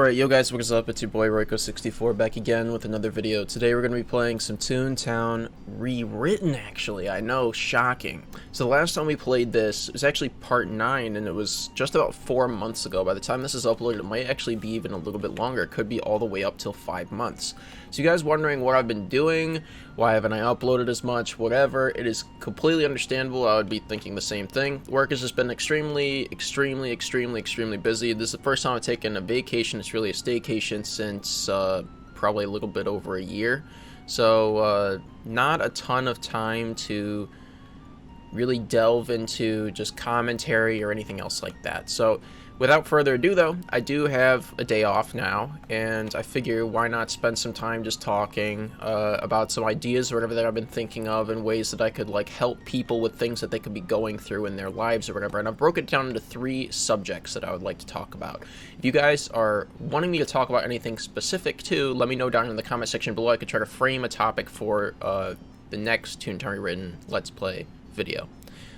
Alright, yo guys, what's up? It's your boy Royco64 back again with another video. Today we're going to be playing some Toontown Rewritten, actually. I know, shocking. So the last time we played this, it was actually part 9, and it was just about 4 months ago. By the time this is uploaded, it might actually be even a little bit longer. It could be all the way up till 5 months. So you guys wondering what I've been doing, why haven't I uploaded as much, whatever, it is completely understandable. I would be thinking the same thing. Work has just been extremely busy. This is the first time I've taken a vacation. It's really a staycation since probably a little bit over a year. So not a ton of time to really delve into just commentary or anything else like that. So without further ado though, I do have a day off now, and I figure why not spend some time just talking about some ideas or whatever that I've been thinking of, and ways that I could like help people with things that they could be going through in their lives or whatever. And I've broken it down into 3 subjects that I would like to talk about. If you guys are wanting me to talk about anything specific too, let me know down in the comment section below. I could try to frame a topic for the next Toontown Rewritten Let's Play video.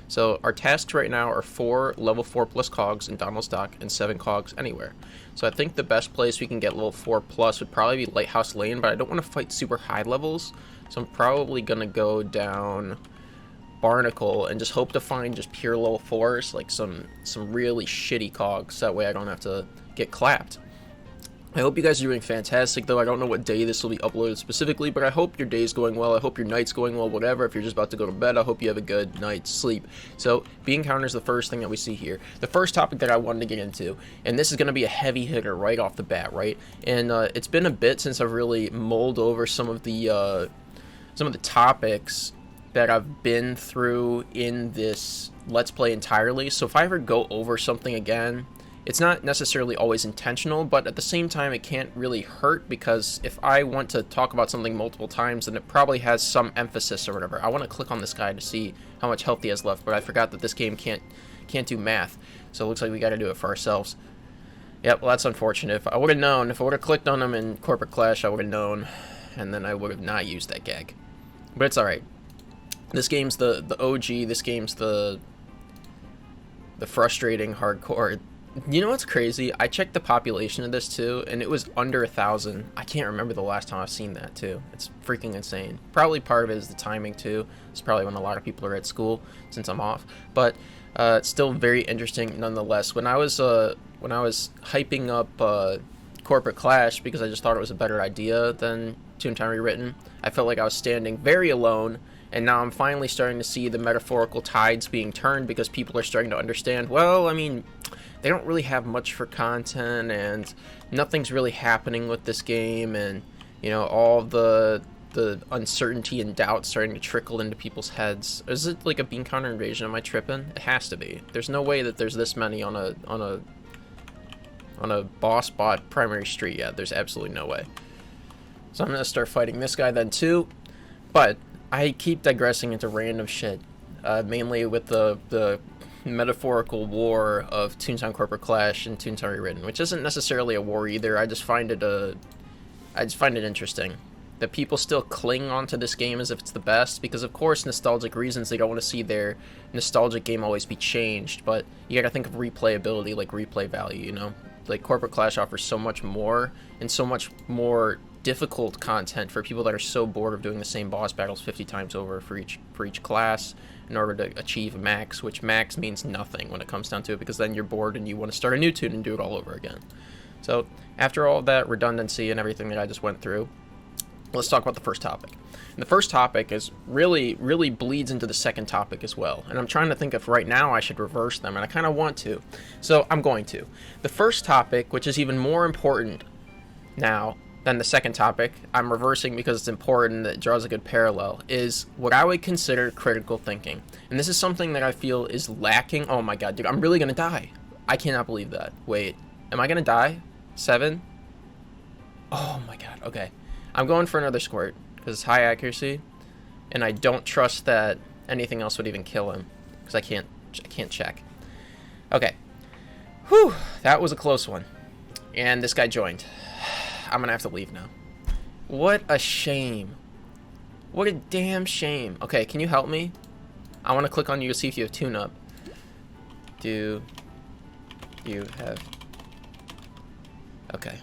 So our tasks right now are 4 level 4 plus cogs in Donald's Dock and 7 cogs anywhere. So I think the best place we can get level 4 plus would probably be Lighthouse Lane, but I don't want to fight super high levels, so I'm probably gonna go down Barnacle and just hope to find just pure level 4s, like some really shitty cogs. That way I don't have to get clapped. I hope you guys are doing fantastic, though. I don't know what day this will be uploaded specifically, but I hope your day's going well. I hope your night's going well, whatever. If you're just about to go to bed, I hope you have a good night's sleep. So, bee encounter is the first thing that we see here. The first topic that I wanted to get into, and this is going to be a heavy hitter right off the bat, right? And it's been a bit since I've really mulled over some of the topics that I've been through in this Let's Play entirely. So if I ever go over something again, it's not necessarily always intentional, but at the same time it can't really hurt, because if I want to talk about something multiple times, then it probably has some emphasis or whatever. I want to click on this guy to see how much health he has left, but I forgot that this game can't do math, so it looks like we got to do it for ourselves. Yep, well that's unfortunate. If I would have known, if I would have clicked on him in Corporate Clash, I would have known, and then I would have not used that gag. But it's alright. This game's the OG, this game's the frustrating hardcore. You know what's crazy? I checked the population of this too, and it was under 1,000. I can't remember the last time I've seen that too. It's freaking insane. Probably part of it is the timing too. It's probably when a lot of people are at school since I'm off. But it's still very interesting nonetheless. When I was hyping up Corporate Clash because I just thought it was a better idea than Toontown Rewritten, I felt like I was standing very alone. And now I'm finally starting to see the metaphorical tides being turned, because people are starting to understand, well, I mean, they don't really have much for content, and nothing's really happening with this game, and, you know, all the uncertainty and doubt starting to trickle into people's heads. Is it like a bean counter invasion? Am I tripping? It has to be. There's no way that there's this many on a boss bot primary street yet. There's absolutely no way. So I'm gonna start fighting this guy then too, but I keep digressing into random shit, mainly with the metaphorical war of Toontown Corporate Clash and Toontown Rewritten, which isn't necessarily a war either. I just find it interesting that people still cling onto this game as if it's the best, because of course nostalgic reasons, they don't want to see their nostalgic game always be changed, but you gotta think of replayability, like replay value, you know? Like Corporate Clash offers so much more, and so much more difficult content for people that are so bored of doing the same boss battles 50 times over for each class in order to achieve max, which max means nothing when it comes down to it, because then you're bored and you want to start a new tune and do it all over again. So after all that redundancy and everything that I just went through, let's talk about the first topic. And the first topic is really bleeds into the second topic as well, and I'm trying to think if right now I should reverse them, and I kind of want to, so I'm going to. The first topic, which is even more important now than the second topic, I'm reversing because it's important, that it draws a good parallel, is what I would consider critical thinking. And this is something that I feel is lacking. Oh my god, dude, I'm really gonna die. I cannot believe that. Wait, am I gonna die? 7? Oh my god, okay. I'm going for another squirt, because it's high accuracy, and I don't trust that anything else would even kill him, because I can't check. Okay. Whew, that was a close one. And this guy joined. I'm gonna have to leave now. What a shame. What a damn shame. Okay, can you help me? I want to click on you to see if you have tune-up. Do you have... Okay.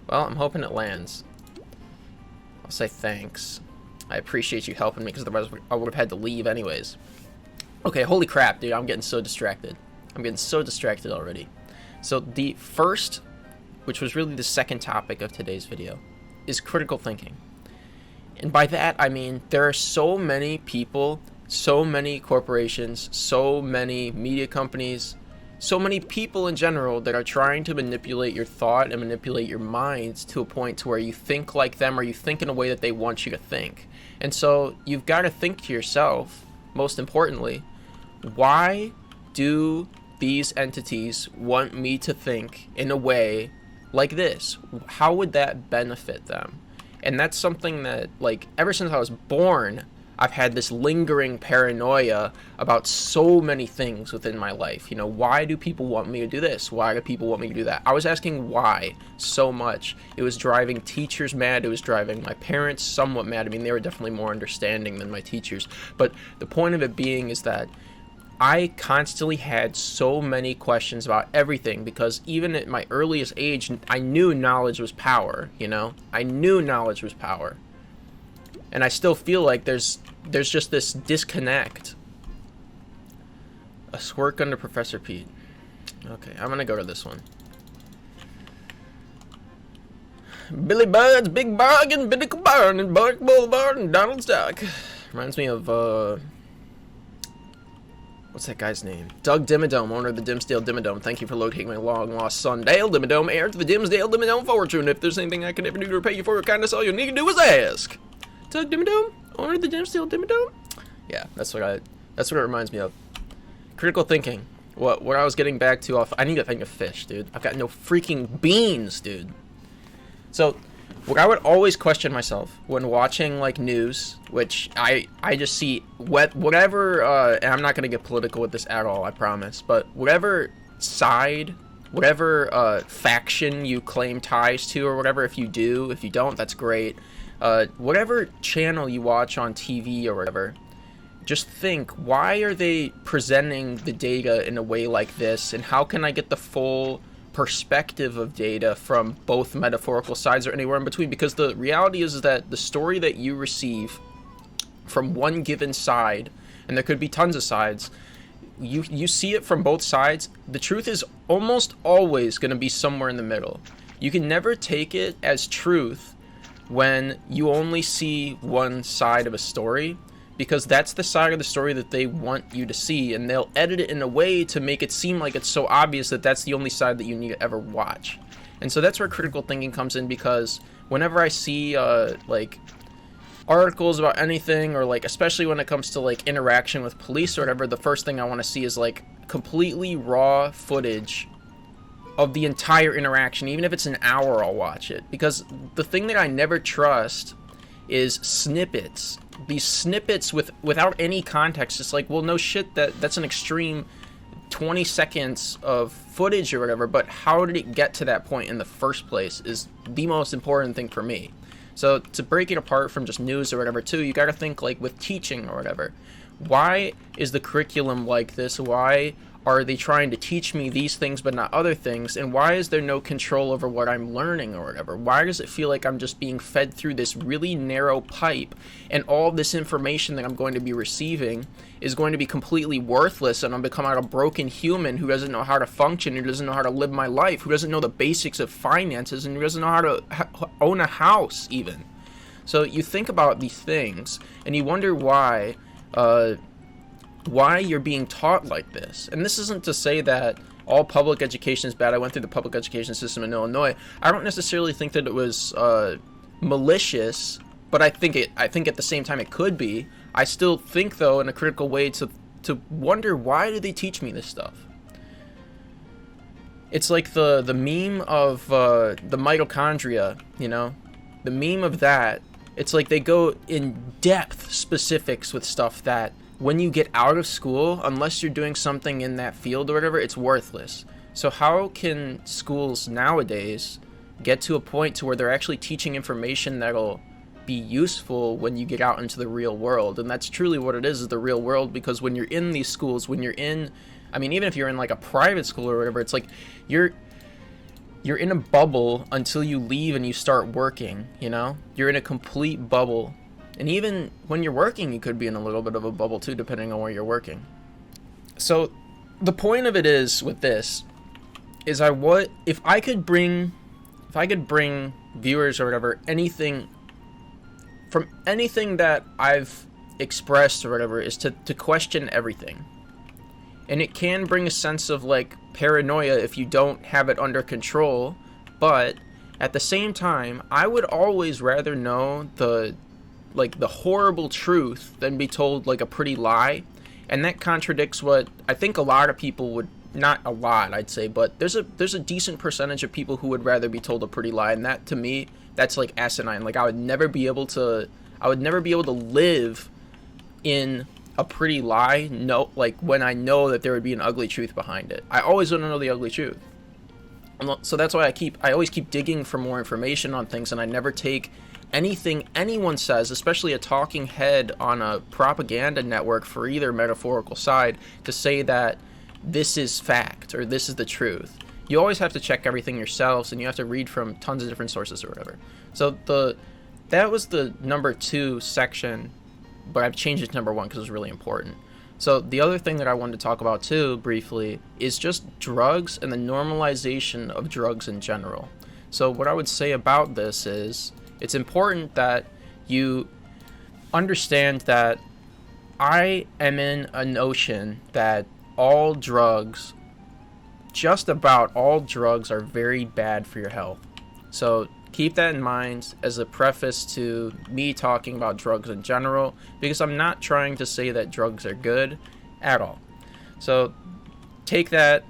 Well, I'm hoping it lands. I'll say thanks. I appreciate you helping me, because otherwise I would have had to leave anyways. Okay, holy crap, dude. I'm getting so distracted. I'm getting so distracted already. So the first, which was really the second topic of today's video, is critical thinking. And by that, I mean there are so many people, so many corporations, so many media companies, so many people in general that are trying to manipulate your thought and manipulate your minds to a point to where you think like them, or you think in a way that they want you to think. And so you've got to think to yourself, most importantly, why do these entities want me to think in a way like this? How would that benefit them? And that's something that, like, ever since I was born, I've had this lingering paranoia about so many things within my life. You know, why do people want me to do this? Why do people want me to do that? I was asking why so much. It was driving teachers mad. It was driving my parents somewhat mad. I mean, they were definitely more understanding than my teachers. But the point of it being is that I constantly had so many questions about everything, because even at my earliest age, I knew knowledge was power, you know? I knew knowledge was power. And I still feel like there's just this disconnect. A squirt under Professor Pete. Okay, I'm gonna go to this one. Billy Bud's Big Bargain, Binnacle Barn, and Bark Boulevard, and Donald Stock. Reminds me of, what's that guy's name? Doug Dimmadome, owner of the Dimsdale Dimmadome. Thank you for locating my long-lost son, Dale Dimmadome, heir to the Dimsdale Dimmadome fortune. If there's anything I can ever do to repay you for your kindness, all you need to do is ask. Doug Dimmadome, owner of the Dimsdale Dimmadome. Yeah, that's what it reminds me of. Critical thinking. What I was getting back to off. I need to think of fish, dude. I've got no freaking beans, dude. So, what I would always question myself when watching, like, news, which I just see whatever, and I'm not going to get political with this at all, I promise, but whatever side, whatever faction you claim ties to or whatever, if you do, if you don't, that's great. Whatever channel you watch on TV or whatever, just think, why are they presenting the data in a way like this, and how can I get the full perspective of data from both metaphorical sides or anywhere in between? Because the reality is that the story that you receive from one given side, and there could be tons of sides, you see it from both sides, the truth is almost always going to be somewhere in the middle. You can never take it as truth when you only see one side of a story, because that's the side of the story that they want you to see, and they'll edit it in a way to make it seem like it's so obvious that that's the only side that you need to ever watch. And so that's where critical thinking comes in, because whenever I see like articles about anything, or like especially when it comes to like interaction with police or whatever, the first thing I want to see is like completely raw footage of the entire interaction. Even if it's an hour, I'll watch it, because the thing that I never trust is snippets. These snippets without any context. It's like, well, no shit, that's an extreme 20 seconds of footage or whatever, but how did it get to that point in the first place is the most important thing for me. So to break it apart from just news or whatever too, you got to think like with teaching or whatever. Why is the curriculum like this? Why are they trying to teach me these things but not other things? And why is there no control over what I'm learning or whatever? Why does it feel like I'm just being fed through this really narrow pipe, and all this information that I'm going to be receiving is going to be completely worthless, and I'm becoming a broken human who doesn't know how to function, who doesn't know how to live my life, who doesn't know the basics of finances, and who doesn't know how to own a house even. So you think about these things and you wonder why you're being taught like this. And this isn't to say that all public education is bad. I went through the public education system in Illinois. I don't necessarily think that it was malicious, but I think at the same time it could be. I still think, though, in a critical way, to wonder, why do they teach me this stuff? It's like the meme of the mitochondria, you know? The meme of that. It's like they go in depth specifics with stuff that when you get out of school, unless you're doing something in that field or whatever, it's worthless. So how can schools nowadays get to a point to where they're actually teaching information that'll be useful when you get out into the real world? And that's truly what it is the real world, because when you're in these schools, when you're in, I mean, even if you're in like a private school or whatever, it's like you're in a bubble until you leave and you start working, you know? You're in a complete bubble. And even when you're working, you could be in a little bit of a bubble too, depending on where you're working. So the point of it is with this is if I could bring viewers or whatever anything from anything that I've expressed or whatever is to question everything. And it can bring a sense of like paranoia if you don't have it under control, but at the same time, I would always rather know the horrible truth than be told like a pretty lie. And that contradicts what I think a lot of people would, not a lot I'd say, but there's a decent percentage of people who would rather be told a pretty lie, and that to me, that's like asinine. Like I would never be able to live in a pretty lie, no, like when I know that there would be an ugly truth behind it. I always want to know the ugly truth. So that's why I always keep digging for more information on things, and I never take anything anyone says, especially a talking head on a propaganda network for either metaphorical side, to say that this is fact or this is the truth. You always have to check everything yourselves, and you have to read from tons of different sources or whatever. So that was the number 2 section, but I've changed it to number 1 because it was really important. So the other thing that I wanted to talk about too, briefly, is just drugs and the normalization of drugs in general. So what I would say about this is, it's important that you understand that I am in a notion that all drugs, just about all drugs, are very bad for your health. So keep that in mind as a preface to me talking about drugs in general, because I'm not trying to say that drugs are good at all. So take that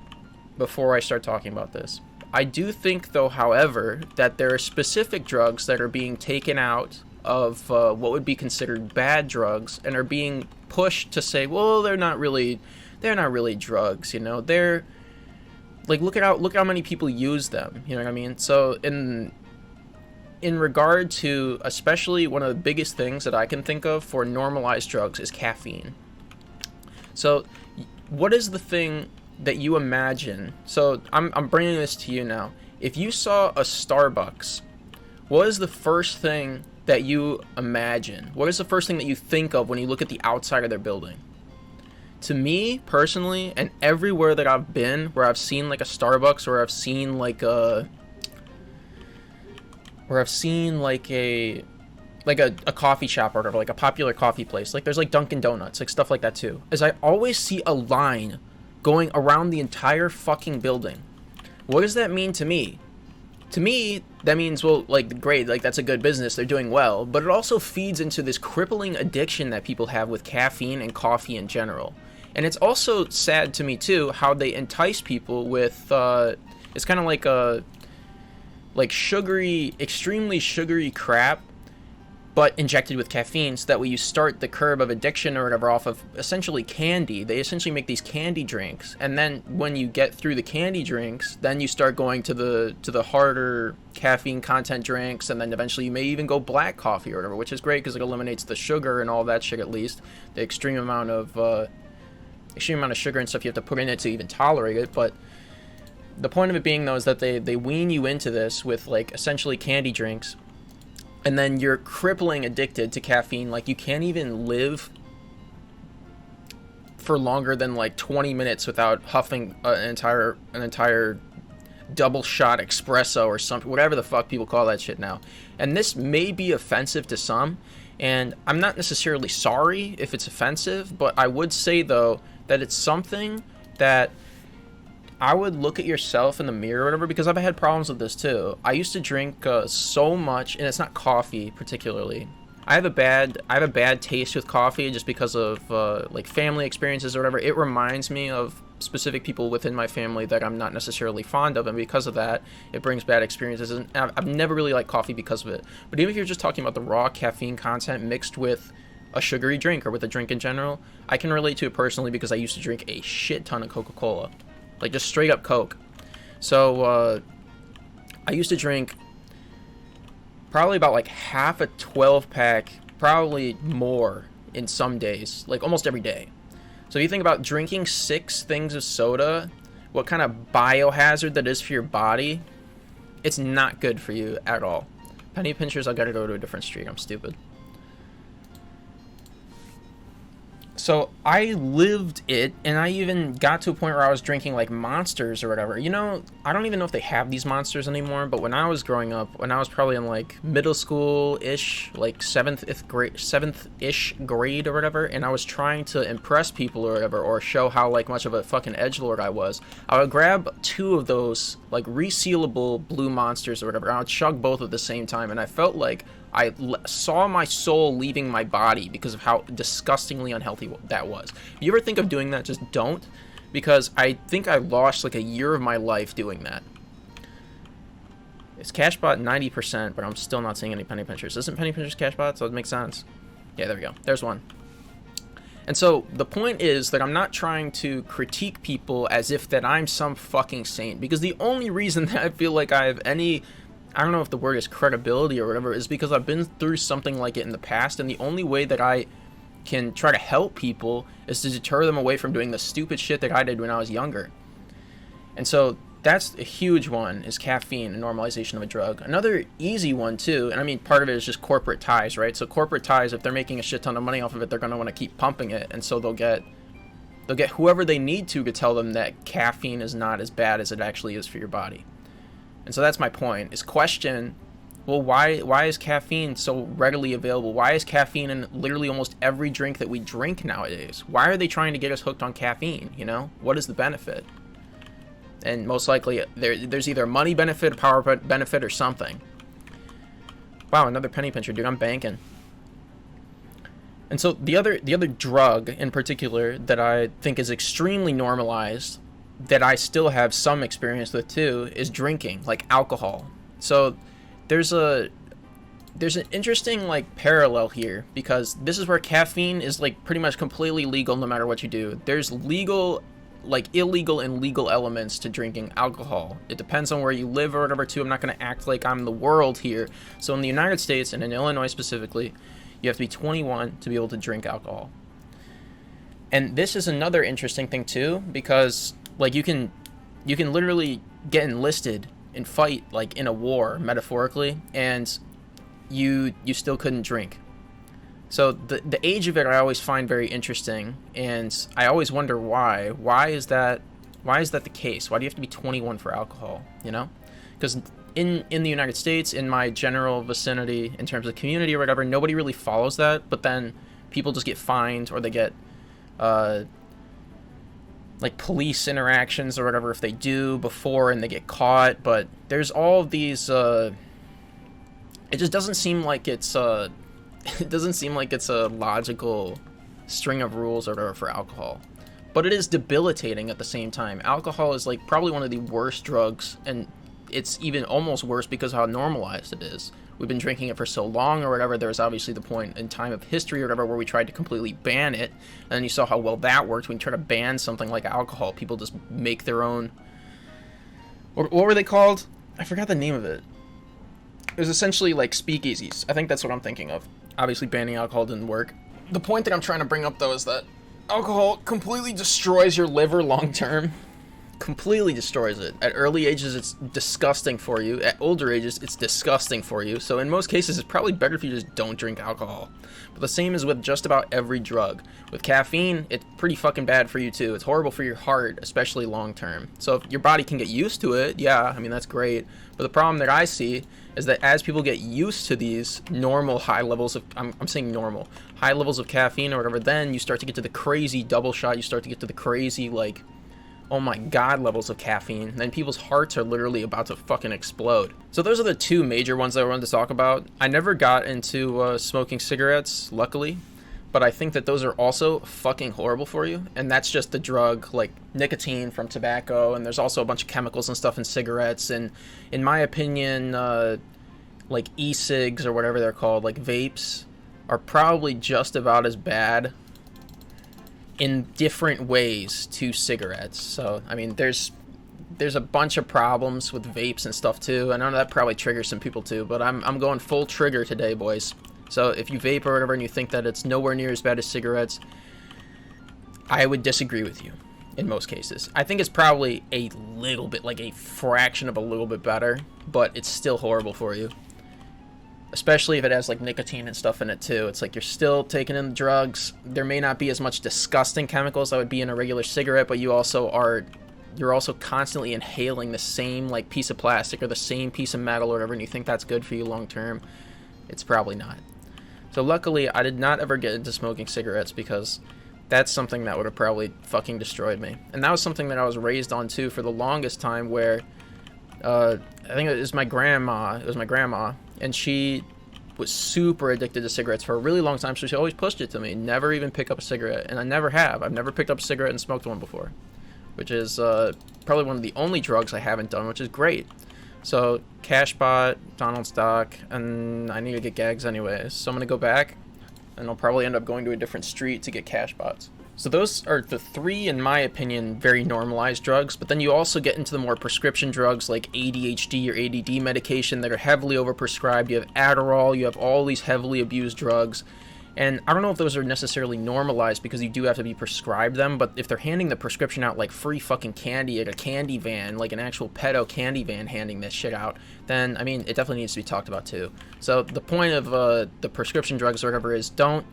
before I start talking about this. I do think, though, however, that there are specific drugs that are being taken out of what would be considered bad drugs and are being pushed to say, well, they're not really drugs, you know. They're like, look how many people use them, you know what I mean? So in regard to, especially one of the biggest things that I can think of for normalized drugs is caffeine. So what is the thing that you imagine? So I'm bringing this to you now. If you saw a Starbucks, what is the first thing that you imagine? What is the first thing that you think of when you look at the outside of their building? To me personally, and everywhere that I've been where I've seen like a Starbucks, or I've seen like a coffee shop or whatever, like a popular coffee place, like there's like Dunkin' Donuts, like stuff like that too, is I always see a line going around the entire fucking building. What does that mean to me? To me, that means, well, like, great, like, that's a good business, they're doing well, but it also feeds into this crippling addiction that people have with caffeine and coffee in general. And it's also sad to me, too, how they entice people with, it's kind of like a, like, sugary, extremely sugary crap, but injected with caffeine, so that way you start the curve of addiction or whatever off of essentially candy. They essentially make these candy drinks, and then when you get through the candy drinks, then you start going to the harder caffeine content drinks, and then eventually you may even go black coffee or whatever, which is great because it eliminates the sugar and all that shit, at least the extreme amount of sugar and stuff you have to put in it to even tolerate it. But the point of it being, though, is that they wean you into this with like essentially candy drinks. And then you're crippling addicted to caffeine. Like, you can't even live for longer than like 20 minutes without huffing an entire double shot espresso or something, whatever the fuck people call that shit now. And this may be offensive to some, and I'm not necessarily sorry if it's offensive, but I would say, though, that it's something that I would look at yourself in the mirror or whatever, because I've had problems with this too. I used to drink so much, and it's not coffee particularly. I have a bad taste with coffee just because of like family experiences or whatever. It reminds me of specific people within my family that I'm not necessarily fond of, and because of that, it brings bad experiences. And I've never really liked coffee because of it. But even if you're just talking about the raw caffeine content mixed with a sugary drink or with a drink in general, I can relate to it personally because I used to drink a shit ton of Coca-Cola. Like, just straight up Coke. So, I used to drink probably about like half a 12-pack, probably more in some days, like almost every day. So if you think about drinking 6 things of soda, what kind of biohazard that is for your body, It's not good for you at all. Penny pinchers, I gotta go to a different street. I'm stupid. So I lived it, and I even got to a point where I was drinking like Monsters or whatever. You know, I don't even know if they have these Monsters anymore, but when I was growing up, when I was probably in like middle school-ish, like 7th-ish grade or whatever, and I was trying to impress people or whatever, or show how like much of a fucking edgelord I was, I would grab 2 of those like resealable blue Monsters or whatever, and I would chug both at the same time, and I felt like I saw my soul leaving my body because of how disgustingly unhealthy that was. If you ever think of doing that, just don't, because I think I lost like a year of my life doing that. It's Cashbot 90%, but I'm still not seeing any penny pinchers. Isn't penny pinchers Cashbot? So it makes sense. Yeah, there we go. There's one. And so the point is that I'm not trying to critique people as if that I'm some fucking saint, because the only reason that I feel like I have any, I don't know if the word is credibility or whatever, is because I've been through something like it in the past, and the only way that I can try to help people is to deter them away from doing the stupid shit that I did when I was younger. And so that's a huge one, is caffeine and normalization of a drug. Another easy one too, and I mean part of it is just corporate ties, right? So corporate ties, if they're making a shit ton of money off of it, they're going to want to keep pumping it, and so they'll get whoever they need to tell them that caffeine is not as bad as it actually is for your body. And so that's my point, is question, well, why is caffeine so readily available? Why is caffeine in literally almost every drink that we drink nowadays? Why are they trying to get us hooked on caffeine, you know? What is the benefit? And most likely, there's either a money benefit, a power benefit, or something. Wow, another penny pincher, dude, I'm banking. And so the other drug in particular that I think is extremely normalized, that I still have some experience with too, is drinking, like alcohol. So there's an interesting like parallel here, because this is where caffeine is like pretty much completely legal no matter what you do. There's legal, like illegal and legal elements to drinking alcohol. It depends on where you live or whatever too. I'm not going to act like I'm the world here. So in the United States, and in Illinois specifically, you have to be 21 to be able to drink alcohol. And this is another interesting thing too, because like you can literally get enlisted and fight like in a war, metaphorically, and you still couldn't drink. So the age of it I always find very interesting, and I always wonder why. Why is that the case? Why do you have to be 21 for alcohol, you know? Because in the United States, in my general vicinity, in terms of community or whatever, nobody really follows that, but then people just get fined, or they get like police interactions or whatever if they do before and they get caught. But there's all of these it just doesn't seem like it's it doesn't seem like it's a logical string of rules or whatever for alcohol. But it is debilitating at the same time. Alcohol is like probably one of the worst drugs, and it's even almost worse because of how normalized it is. We've been drinking it for so long or whatever. There's obviously the point in time of history or whatever where we tried to completely ban it, and then you saw how well that worked. When you try to ban something like alcohol, people just make their own, what were they called? I forgot the name of it. It was essentially like speakeasies. I think that's what I'm thinking of. Obviously banning alcohol didn't work. The point that I'm trying to bring up though is that alcohol completely destroys your liver long term. Completely destroys it. At early ages, it's disgusting for you. At older ages, it's disgusting for you. So in most cases, it's probably better if you just don't drink alcohol. But the same is with just about every drug. With caffeine, it's pretty fucking bad for you too. It's horrible for your heart, especially long term. So if your body can get used to it, yeah, I mean, that's great. But the problem that I see is that as people get used to these normal high levels of, I'm saying normal, high levels of caffeine or whatever, then you start to get to the crazy double shot. You start to get to the crazy, like, oh my god levels of caffeine, then people's hearts are literally about to fucking explode. So those are the two major ones that I wanted to talk about. I never got into smoking cigarettes, luckily, but I think that those are also fucking horrible for you, and that's just the drug, like nicotine from tobacco, and there's also a bunch of chemicals and stuff in cigarettes, and in my opinion, like e-cigs or whatever they're called, like vapes, are probably just about as bad in different ways to cigarettes. So I mean, there's a bunch of problems with vapes and stuff too. I know that probably triggers some people too, but I'm going full trigger today, boys. So if you vape or whatever and you think that it's nowhere near as bad as cigarettes, I would disagree with you. in most cases. I think it's probably a little bit, like a fraction of a little bit better, but it's still horrible for you. Especially if it has like nicotine and stuff in it too. It's like you're still taking in the drugs. There may not be as much disgusting chemicals that would be in a regular cigarette, but you're also constantly inhaling the same like piece of plastic or the same piece of metal or whatever, and you think that's good for you long term. It's probably not. So luckily I did not ever get into smoking cigarettes, because that's something that would have probably fucking destroyed me. And that was something that I was raised on too for the longest time, where I think it was my grandma. It was my grandma, and she was super addicted to cigarettes for a really long time, so she always pushed it to me. Never even pick up a cigarette, and I never have. I've never picked up a cigarette and smoked one before, which is probably one of the only drugs I haven't done, which is great. So, Cashbot, Donald's Dock, and I need to get gags anyways. So I'm going to go back, and I'll probably end up going to a different street to get Cashbots. So those are the three, in my opinion, very normalized drugs, but then you also get into the more prescription drugs like ADHD or ADD medication that are heavily overprescribed. You have Adderall, you have all these heavily abused drugs, and I don't know if those are necessarily normalized because you do have to be prescribed them, but if they're handing the prescription out like free fucking candy at a candy van, like an actual pedo candy van handing this shit out, then, I mean, it definitely needs to be talked about too. So the point of the prescription drugs or whatever is don't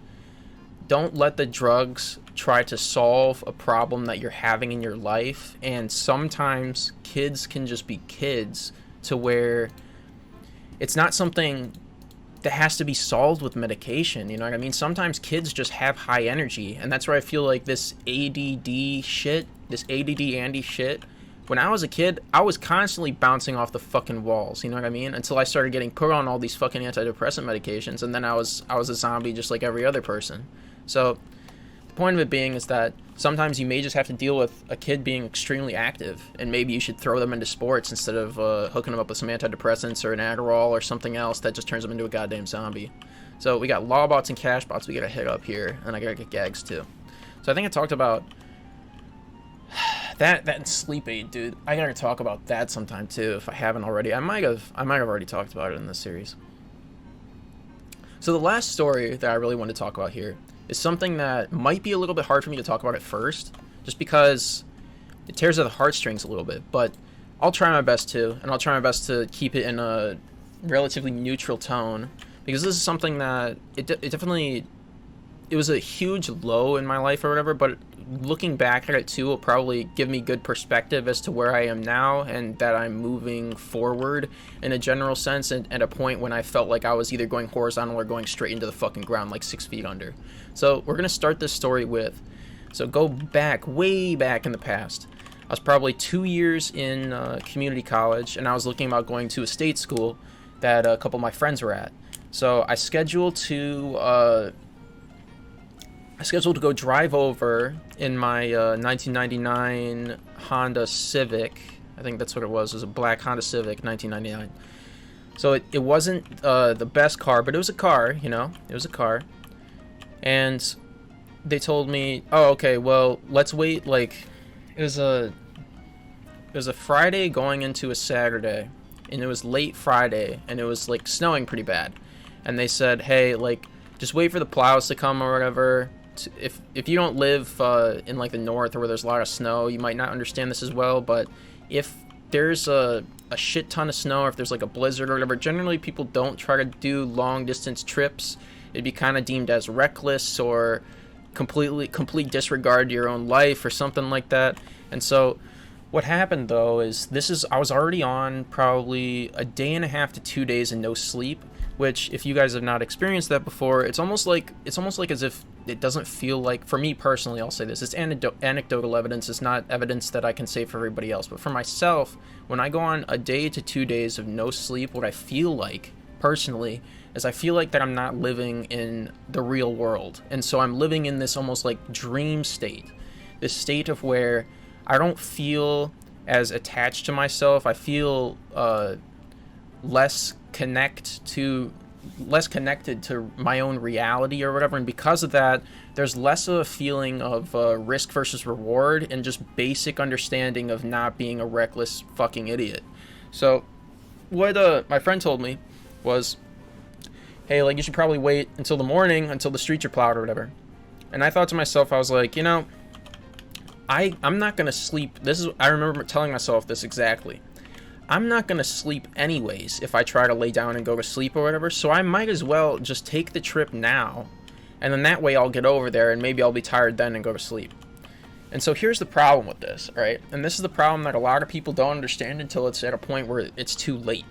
let the drugs try to solve a problem that you're having in your life. And sometimes kids can just be kids, to where it's not something that has to be solved with medication, you know what I mean? Sometimes kids just have high energy, and that's where I feel like this ADD shit, this ADD Andy shit, when I was a kid, I was constantly bouncing off the fucking walls, you know what I mean? Until I started getting put on all these fucking antidepressant medications, and then I was a zombie just like every other person. So the point of it being is that sometimes you may just have to deal with a kid being extremely active, and maybe you should throw them into sports instead of hooking them up with some antidepressants or an Adderall or something else that just turns them into a goddamn zombie. So we got Lawbots and Cashbots we gotta hit up here, and I gotta get gags too. So I think I talked about that and Sleep Aid, dude. I gotta talk about that sometime too if I haven't already. I might have already talked about it in this series. So the last story that I really want to talk about here is something that might be a little bit hard for me to talk about at first, just because it tears at the heartstrings a little bit, but I'll try my best to, and I'll try my best to keep it in a relatively neutral tone, because this is something that it was a huge low in my life or whatever, but looking back at it too will probably give me good perspective as to where I am now, and that I'm moving forward in a general sense, and at a point when I felt like I was either going horizontal or going straight into the fucking ground, like 6 feet under. So we're going to start this story with, so go back, way back in the past. I was probably 2 years in community college, and I was looking about going to a state school that a couple of my friends were at. So I scheduled to go drive over in my 1999 Honda Civic. I think that's what it was. It was a black Honda Civic, 1999. So it wasn't the best car, but it was a car, you know. It was a car. And they told me, oh, okay, well, let's wait, like, it was a Friday going into a Saturday, and it was late Friday, and it was, like, snowing pretty bad. And they said, hey, like, just wait for the plows to come or whatever. If you don't live in, like, the north or where there's a lot of snow, you might not understand this as well, but if there's a shit ton of snow, or if there's, like, a blizzard or whatever, generally people don't try to do long-distance trips. It'd be kind of deemed as reckless or complete disregard to your own life or something like that. And so what happened though is I was already on probably a day and a half to 2 days and no sleep, which if you guys have not experienced that before, it's almost like as if it doesn't feel like, for me personally, I'll say this, it's anecdotal evidence, it's not evidence that I can say for everybody else, but for myself, when I go on a day to 2 days of no sleep, what I feel like personally is I feel like that I'm not living in the real world. And so I'm living in this almost like dream state, this state of where I don't feel as attached to myself. I feel less connected to my own reality or whatever, and because of that, there's less of a feeling of risk versus reward and just basic understanding of not being a reckless fucking idiot. So what my friend told me was, hey, like, you should probably wait until the morning, until the streets are plowed or whatever. And I thought to myself, I was like, you know, I'm not gonna sleep. I remember telling myself this exactly. I'm not gonna sleep anyways if I try to lay down and go to sleep or whatever, so I might as well just take the trip now, and then that way I'll get over there and maybe I'll be tired then and go to sleep. And so here's the problem with this, right? And this is the problem that a lot of people don't understand until it's at a point where it's too late.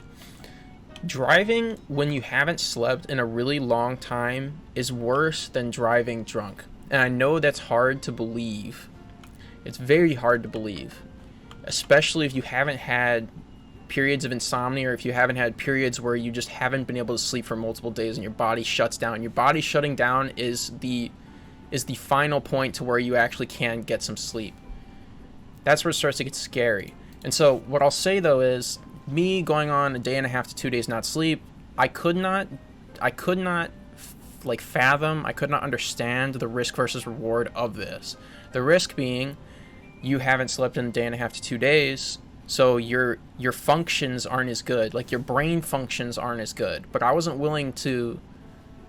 Driving when you haven't slept in a really long time is worse than driving drunk. And I know that's hard to believe. It's very hard to believe, especially if you haven't had periods of insomnia, or if you haven't had periods where you just haven't been able to sleep for multiple days and your body shuts down. Your body shutting down is the final point to where you actually can get some sleep. That's where it starts to get scary. And so what I'll say though is, me going on a day and a half to 2 days not sleep, I could not like fathom, I could not understand the risk versus reward of this. The risk being, you haven't slept in a day and a half to 2 days, so your functions aren't as good, like your brain functions aren't as good. But I wasn't willing to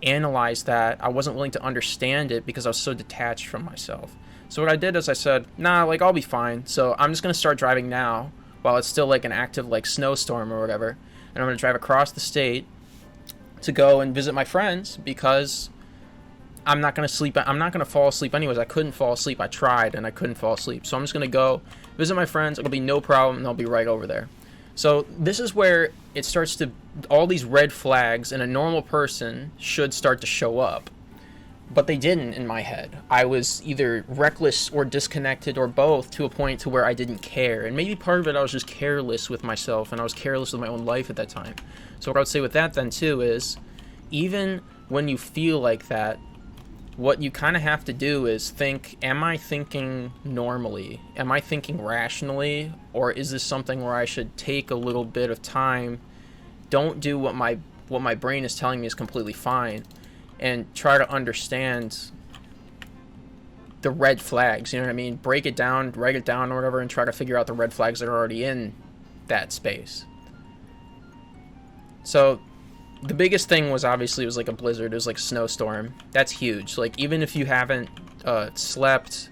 analyze that. I wasn't willing to understand it because I was so detached from myself. So what I did is I said, nah, like I'll be fine. So I'm just gonna start driving now while it's still like an active like snowstorm or whatever, and I'm gonna drive across the state to go and visit my friends because I'm not gonna sleep. I'm not gonna fall asleep anyways. I couldn't fall asleep. I tried and I couldn't fall asleep. So I'm just gonna go visit my friends. It'll be no problem, and I'll be right over there. So this is where it starts to, all these red flags in a normal person should start to show up. But they didn't in my head. I was either reckless or disconnected or both, to a point to where I didn't care. And maybe part of it, I was just careless with myself, and I was careless with my own life at that time. So what I would say with that then too is, even when you feel like that, what you kind of have to do is think, am I thinking normally? Am I thinking rationally? Or is this something where I should take a little bit of time, don't do what my brain is telling me is completely fine, and try to understand the red flags, you know what I mean? Break it down, write it down or whatever, and try to figure out the red flags that are already in that space. So the biggest thing was, obviously, it was like a blizzard. It was like a snowstorm. That's huge. Like, even if you haven't slept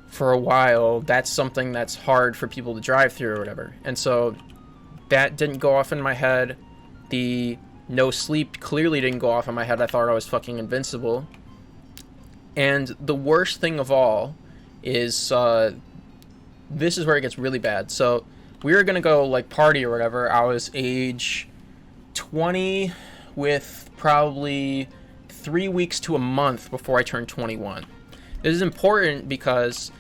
for a while, that's something that's hard for people to drive through or whatever. And so that didn't go off in my head. The no sleep clearly didn't go off in my head. I thought I was fucking invincible. And the worst thing of all is, this is where it gets really bad. So we were gonna go like party or whatever. I was age 20 with probably 3 weeks to a month before I turned 21. This is important because,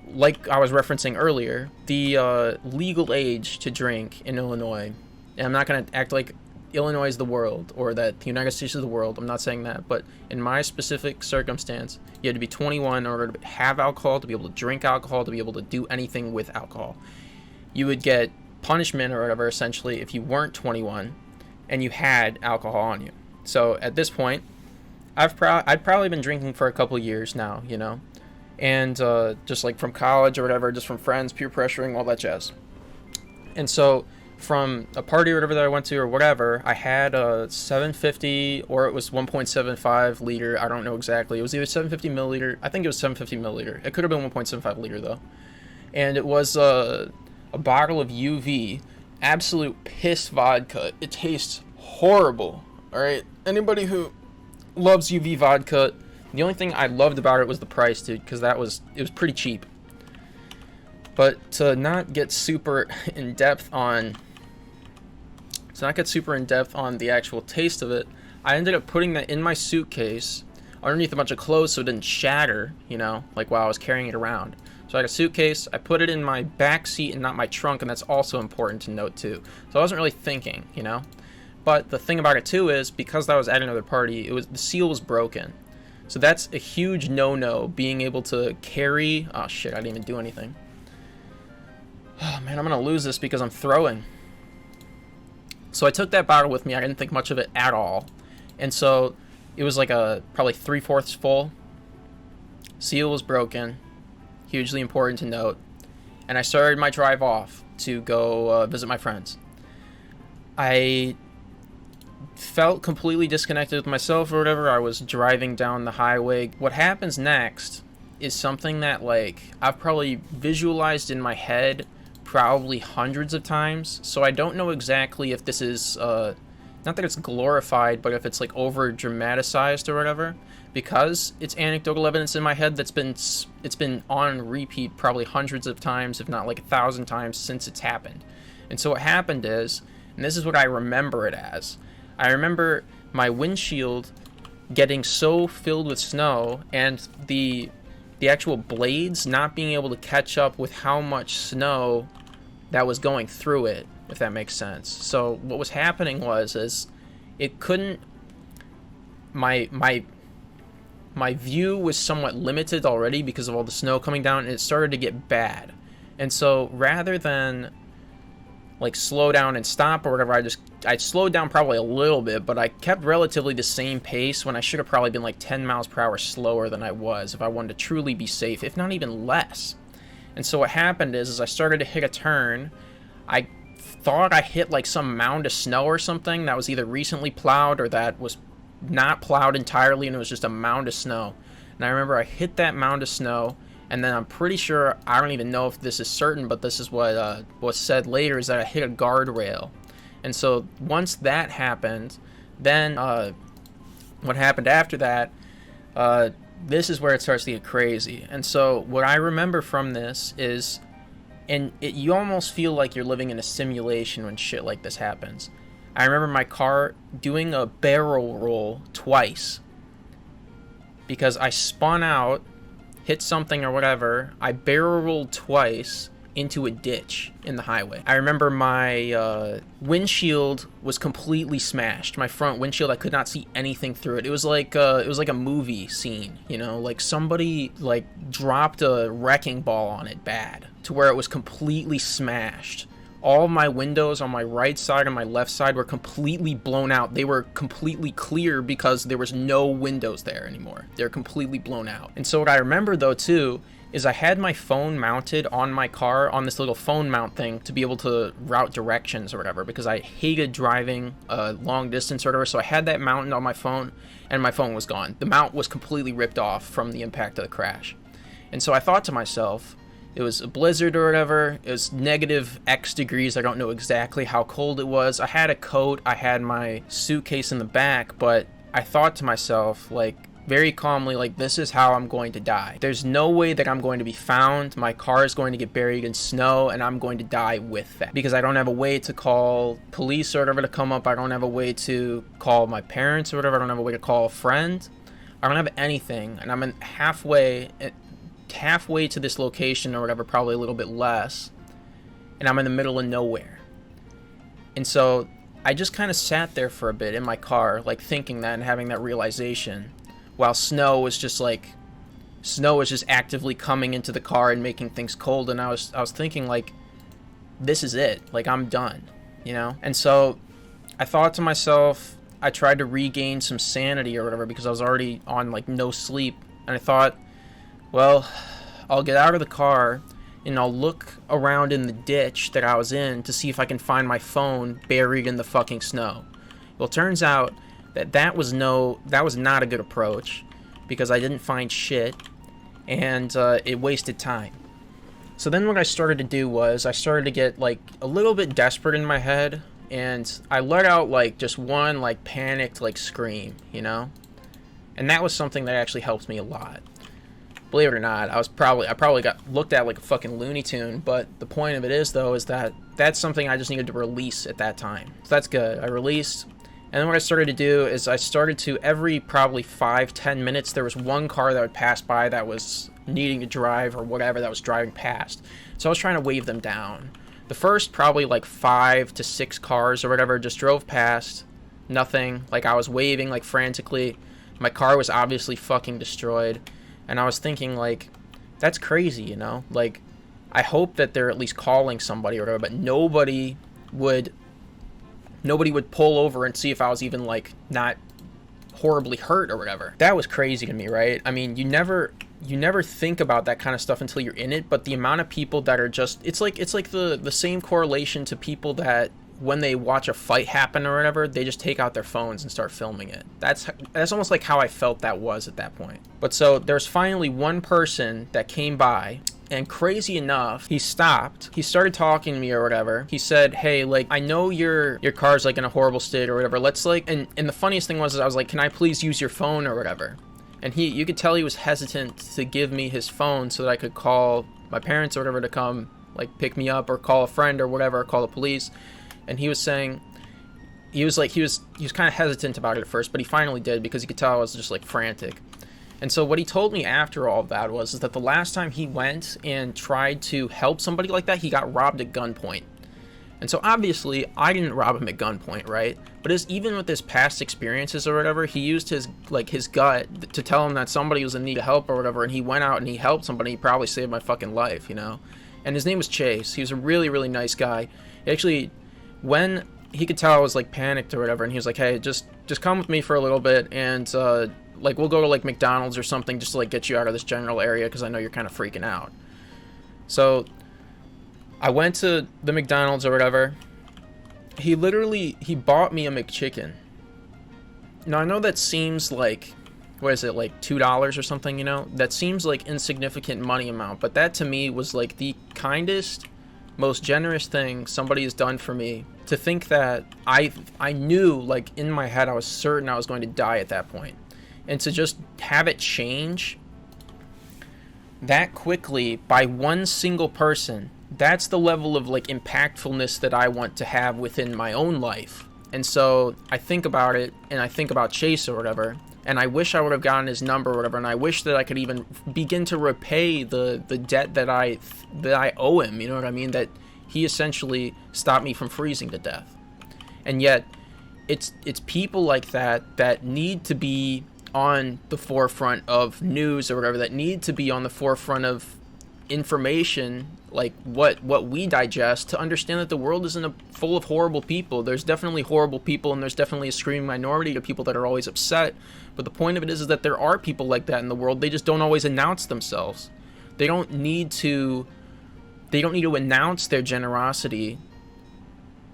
like I was referencing earlier, the legal age to drink in Illinois, and I'm not going to act like Illinois is the world or that the United States is the world. I'm not saying that, but in my specific circumstance, you had to be 21 in order to have alcohol, to be able to drink alcohol, to be able to do anything with alcohol. You would get punishment or whatever, essentially, if you weren't 21 and you had alcohol on you. So at this point, I'd probably been drinking for a couple years now, you know, and just like from college or whatever, just from friends, peer pressuring, all that jazz. And so from a party or whatever that I went to or whatever, I had a 750, or it was 1.75 liter. I don't know exactly. It was either 750 milliliter. I think it was 750 milliliter. It could have been 1.75 liter though. And it was a bottle of UV. Absolute piss vodka. It tastes horrible. All right, anybody who loves UV vodka, the only thing I loved about it was the price, dude, because it was pretty cheap. But to not get super in depth on the actual taste of it, I ended up putting that in my suitcase underneath a bunch of clothes so it didn't shatter, you know, like while I was carrying it around. So I had a suitcase, I put it in my back seat and not my trunk, and that's also important to note too. So I wasn't really thinking, you know. But the thing about it too is, because that was at another party, the seal was broken. So that's a huge no-no, being able to carry, oh shit, I didn't even do anything. Oh man, I'm gonna lose this because I'm throwing. So I took that bottle with me, I didn't think much of it at all. And so it was like probably 3/4 full. Seal was broken. Hugely important to note. And I started my drive off to go visit my friends. I felt completely disconnected with myself or whatever. I was driving down the highway. What happens next is something that, like, I've probably visualized in my head probably hundreds of times, so I don't know exactly if this is, not that it's glorified, but if it's, like, over dramatized or whatever, because it's anecdotal evidence in my head it's been on repeat probably hundreds of times, if not like 1,000 times since it's happened. And so what happened is, and this is what I remember it as, I remember my windshield getting so filled with snow and the actual blades not being able to catch up with how much snow that was going through it, if that makes sense. So what was happening is it couldn't, my view was somewhat limited already because of all the snow coming down, and it started to get bad. And so rather than like slow down and stop or whatever, I slowed down probably a little bit, but I kept relatively the same pace when I should have probably been like 10 miles per hour slower than I was if I wanted to truly be safe, if not even less. And so what happened is I started to hit a turn. I thought I hit like some mound of snow or something that was either recently plowed or that was not plowed entirely, and it was just a mound of snow. And I remember I hit that mound of snow, and then I'm pretty sure, I don't even know if this is certain, but this is what was said later, is that I hit a guardrail. And so once that happened, then what happened after that, this is where it starts to get crazy. And so what I remember from this is, and you almost feel like you're living in a simulation when shit like this happens. I remember my car doing a barrel roll twice because I spun out, hit something or whatever. I barrel rolled twice into a ditch in the highway. I remember my windshield was completely smashed. My front windshield, I could not see anything through it. It was like a movie scene, you know, like somebody like dropped a wrecking ball on it bad to where it was completely smashed. All my windows on my right side and my left side were completely blown out. They were completely clear because there was no windows there anymore. They're completely blown out. And so what I remember though too is I had my phone mounted on my car on this little phone mount thing to be able to route directions or whatever, because I hated driving long distance or whatever. So I had that mounted on my phone and my phone was gone. The mount was completely ripped off from the impact of the crash. And so I thought to myself, it was a blizzard or whatever. It was negative X degrees. I don't know exactly how cold it was. I had a coat. I had my suitcase in the back, but I thought to myself, like, very calmly, like, this is how I'm going to die. There's no way that I'm going to be found. My car is going to get buried in snow, and I'm going to die with that. Because I don't have a way to call police or whatever to come up. I don't have a way to call my parents or whatever. I don't have a way to call a friend. I don't have anything, and I'm halfway to this location or whatever, probably a little bit less, and I'm in the middle of nowhere. And so I just kind of sat there for a bit in my car, like thinking that and having that realization, while snow was just actively coming into the car and making things cold. And I was thinking, like, this is it, like, I'm done, you know? And so I thought to myself, I tried to regain some sanity or whatever because I was already on like no sleep, and I thought, well, I'll get out of the car and I'll look around in the ditch that I was in to see if I can find my phone buried in the fucking snow. Well, it turns out that was not a good approach because I didn't find shit, and it wasted time. So then what I started to do was I started to get like a little bit desperate in my head, and I let out like just one like panicked like scream, you know? And that was something that actually helped me a lot. Believe it or not, I probably got looked at like a fucking Looney Tune, but the point of it is, though, is that that's something I just needed to release at that time. So that's good. I released, and then what I started to do is I started to, every probably 5-10 minutes, there was one car that would pass by that was needing to drive or whatever that was driving past. So I was trying to wave them down. The first probably like 5 to 6 cars or whatever just drove past, nothing. Like, I was waving like frantically. My car was obviously fucking destroyed. And I was thinking, like, that's crazy, you know? Like, I hope that they're at least calling somebody or whatever, but nobody would pull over and see if I was even, like, not horribly hurt or whatever. That was crazy to me, right? I mean, you never think about that kind of stuff until you're in it, but the amount of people that are just, it's like the same correlation to people that when they watch a fight happen or whatever, they just take out their phones and start filming it. That's almost like how I felt that was at that point. But so there's finally one person that came by, and crazy enough, he stopped. He started talking to me or whatever. He said, hey, like, I know your car's like in a horrible state or whatever. Let's like, and the funniest thing was I was like, can I please use your phone or whatever? And you could tell he was hesitant to give me his phone so that I could call my parents or whatever to come like pick me up, or call a friend or whatever, or call the police. And he was saying, he was kind of hesitant about it at first, but he finally did, because he could tell I was just like frantic. And so what he told me after all of that was that the last time he went and tried to help somebody like that, he got robbed at gunpoint. And so obviously I didn't rob him at gunpoint, right? But even with his past experiences or whatever, he used his gut to tell him that somebody was in need of help or whatever, and he went out and he helped somebody. He probably saved my fucking life, you know? And his name was Chase. He was a really, really nice guy. Actually, when he could tell I was like panicked or whatever, and he was like, hey, just come with me for a little bit, and like we'll go to like McDonald's or something just to like get you out of this general area, because I know you're kind of freaking out. So I went to the McDonald's or whatever. He bought me a McChicken. Now I know that seems like, what is it, like $2 or something, you know? That seems like insignificant money amount, but that to me was like the kindest, most generous thing somebody has done for me. To think that I knew, like in my head, I was certain I was going to die at that point. And to just have it change that quickly by one single person, that's the level of like impactfulness that I want to have within my own life. And so I think about it, and I think about Chase or whatever, and I wish I would have gotten his number or whatever, and I wish that I could even begin to repay the debt that I owe him, you know what I mean? That he essentially stopped me from freezing to death. And yet it's people like that need to be on the forefront of news or whatever, that need to be on the forefront of information, like what we digest, to understand that the world isn't full of horrible people. There's definitely horrible people, and there's definitely a screaming minority of people that are always upset. But the point of it is that there are people like that in the world. They just don't always announce themselves. They don't need to announce their generosity.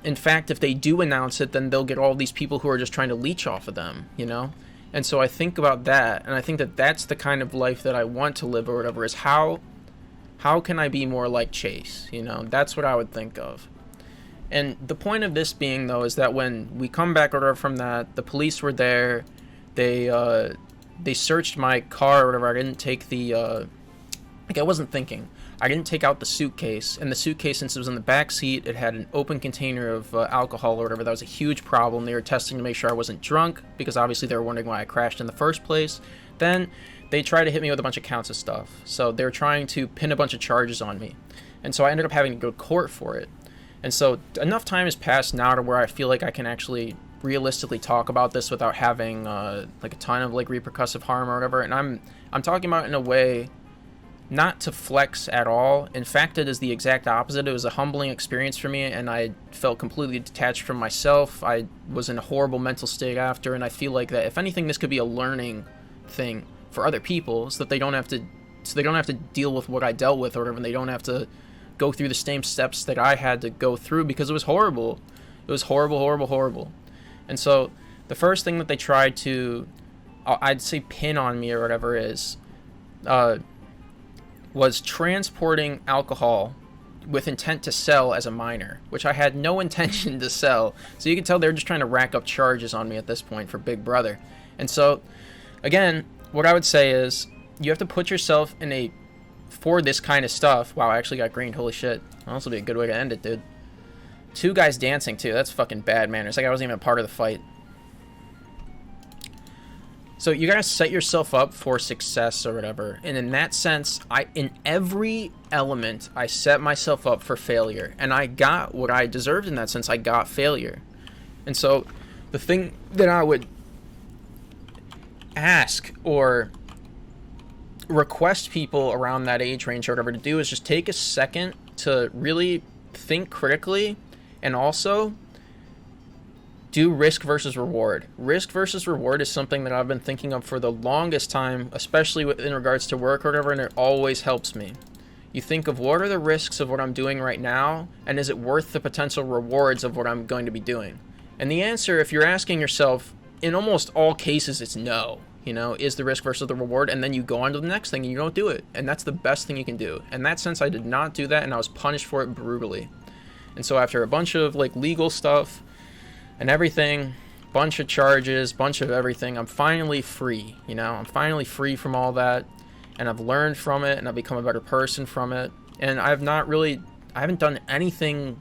In fact, if they do announce it, then they'll get all these people who are just trying to leech off of them, you know? And so I think about that, and I think that that's the kind of life that I want to live or whatever, is how can I be more like Chase, you know? That's what I would think of. And the point of this being, though, is that when we come back or whatever from that, the police were there. They searched my car or whatever. I didn't take the I wasn't thinking. I didn't take out the suitcase, and the suitcase, since it was in the back seat, it had an open container of alcohol or whatever. That was a huge problem. They were testing to make sure I wasn't drunk, because obviously they were wondering why I crashed in the first place. Then they tried to hit me with a bunch of counts of stuff. So they were trying to pin a bunch of charges on me. And so I ended up having to go to court for it. And so enough time has passed now to where I feel like I can actually realistically talk about this without having like a ton of like repercussive harm or whatever. And I'm talking about it in a way not to flex at all. In fact, it is the exact opposite. It was a humbling experience for me, and I felt completely detached from myself. I was in a horrible mental state after, and I feel like that if anything, this could be a learning thing for other people, so that they don't have to deal with what I dealt with or whatever, and they don't have to go through the same steps that I had to go through, because it was horrible. It was horrible, horrible, horrible. And so the first thing that they tried to, I'd say, pin on me or whatever was transporting alcohol with intent to sell as a minor, which I had no intention to sell. So you can tell they're just trying to rack up charges on me at this point for Big Brother. And so, again, what I would say is you have to put yourself for this kind of stuff. Wow, I actually got green. Holy shit. That'll also be a good way to end it, dude. 2 guys dancing, too. That's fucking bad manners. Like I wasn't even a part of the fight. So you gotta set yourself up for success or whatever. And in that sense, in every element, I set myself up for failure. And I got what I deserved in that sense. I got failure. And so the thing that I would ask or request people around that age range or whatever to do is just take a second to really think critically, and also do risk versus reward. Risk versus reward is something that I've been thinking of for the longest time, especially in regards to work or whatever, and it always helps me. You think of what are the risks of what I'm doing right now, and is it worth the potential rewards of what I'm going to be doing? And the answer, if you're asking yourself, in almost all cases, it's no. You know, is the risk versus the reward? And then you go on to the next thing and you don't do it. And that's the best thing you can do. In that sense, I did not do that, and I was punished for it brutally. And so after a bunch of like legal stuff and everything, bunch of charges, bunch of everything, I'm finally free. You know, I'm finally free from all that. And I've learned from it, and I've become a better person from it. And I haven't done anything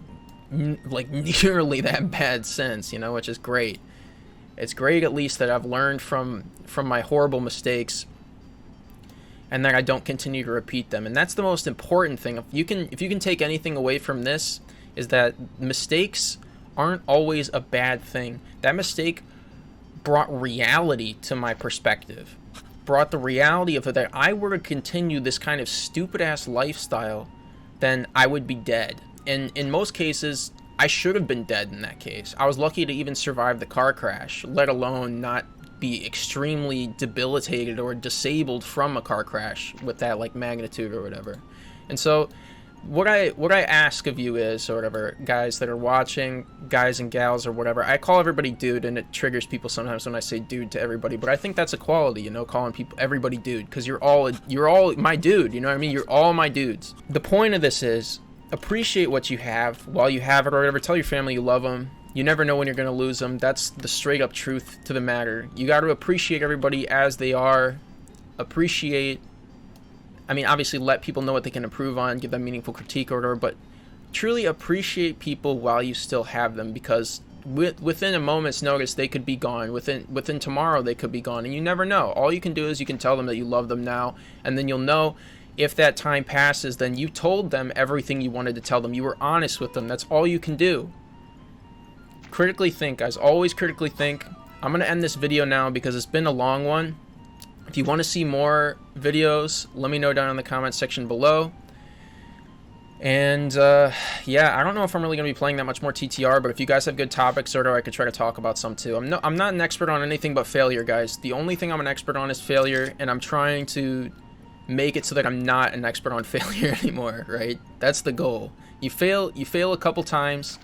like nearly that bad since, you know, which is great. It's great at least that I've learned from my horrible mistakes, and that I don't continue to repeat them. And that's the most important thing. If you can take anything away from this, is that mistakes aren't always a bad thing. That mistake brought reality to my perspective. Brought the reality of it that I were to continue this kind of stupid-ass lifestyle, then I would be dead. And in most cases, I should have been dead in that case. I was lucky to even survive the car crash, let alone not be extremely debilitated or disabled from a car crash with that like magnitude or whatever. And so what I ask of you is, or whatever, guys that are watching, guys and gals or whatever, I call everybody dude, and it triggers people sometimes when I say dude to everybody, but I think that's a quality, you know, calling people everybody dude, because you're all my dude, you know what I mean? You're all my dudes. The point of this is, appreciate what you have while you have it or whatever. Tell your family you love them. You never know when you're going to lose them. That's the straight up truth to the matter. You got to appreciate everybody as they are. Obviously let people know what they can improve on, give them meaningful critique or whatever, but truly appreciate people while you still have them, because within a moment's notice they could be gone. Within tomorrow they could be gone, and you never know. All you can do is you can tell them that you love them now, and then you'll know if that time passes, then you told them everything you wanted to tell them. You were honest with them. That's all you can do. Critically think, guys. Always critically think. I'm going to end this video now because it's been a long one. If you want to see more videos, let me know down in the comments section below. And yeah, I don't know if I'm really going to be playing that much more TTR, but if you guys have good topics, or I could try to talk about some too. I'm not an expert on anything but failure, guys. The only thing I'm an expert on is failure, and I'm trying to make it so that I'm not an expert on failure anymore, right? That's the goal. You fail a couple times,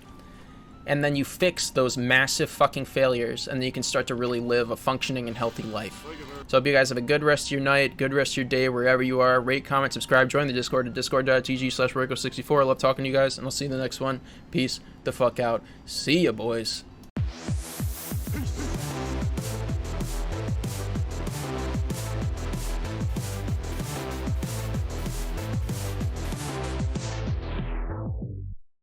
and then you fix those massive fucking failures, and then you can start to really live a functioning and healthy life. So I hope you guys have a good rest of your night, good rest of your day, wherever you are. Rate, comment, subscribe, join the Discord at discord.gg/Royco64. I love talking to you guys, and I'll see you in the next one. Peace the fuck out. See ya, boys.